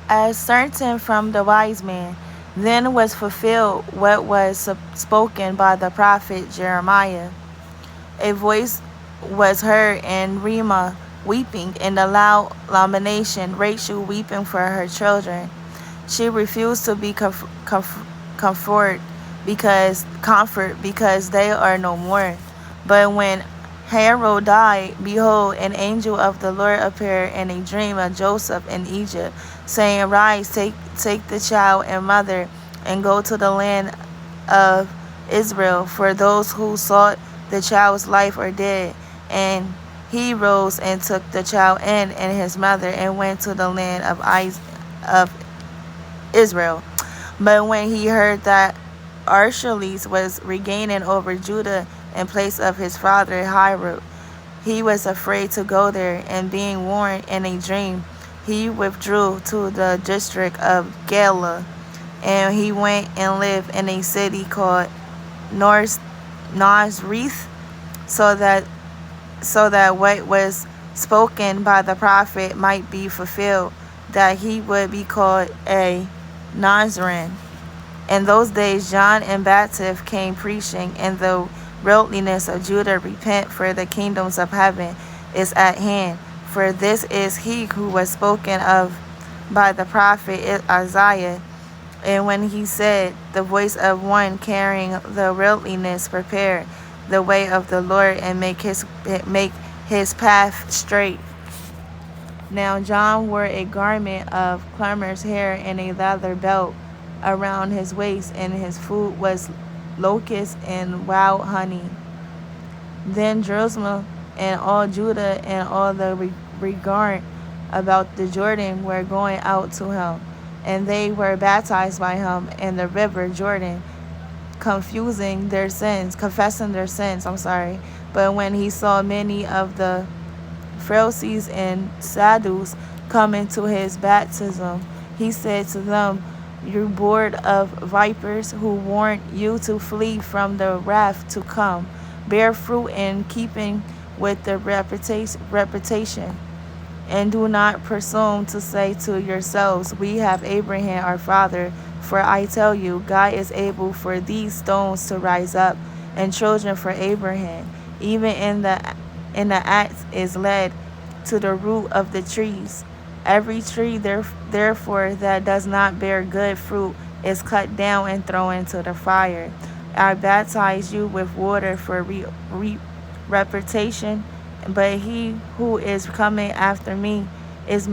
as certain from the wise man. Then was fulfilled what was spoken by the prophet Jeremiah. A voice was heard in Ramah weeping, in the loud lamentation, Rachel weeping for her children. She refused to be comfort because they are no more. But when Harold died, behold, an angel of the Lord appeared in a dream of Joseph in Egypt, saying, Arise, take the child and mother, and go to the land of Israel, for those who sought the child's life are dead. And he rose and took the child and his mother and went to the land of Israel. But when he heard that Archelaus was regaining over Judah in place of his father Hiram, he was afraid to go there, and being warned in a dream, he withdrew to the district of Galilee, and he went and lived in a city called Nazareth, so that what was spoken by the prophet might be fulfilled, that he would be called a Nazarene. In those days John the Baptist came preaching in the wilderness of Judah, Repent, for the kingdoms of heaven is at hand. For this is he who was spoken of by the prophet Isaiah. And when he said, The voice of one carrying the wilderness, prepare the way of the Lord, and make his path straight. Now John wore a garment of camel's hair and a leather belt around his waist, and his food was locusts and wild honey. Then Jerusalem and all Judah and all the regard about the Jordan were going out to him, and they were baptized by him in the river Jordan, confessing their sins. But when he saw many of the Pharisees and Sadducees coming to his baptism, he said to them, You brood of vipers, who warned you to flee from the wrath to come, bear fruit in keeping with the reputation. And do not presume to say to yourselves, We have Abraham our father. For I tell you, God is able for these stones to rise up and children for Abraham. Even in the axe is led to the root of the trees. Every tree, therefore, that does not bear good fruit is cut down and thrown into the fire. I baptize you with water for reputation, but he who is coming after me is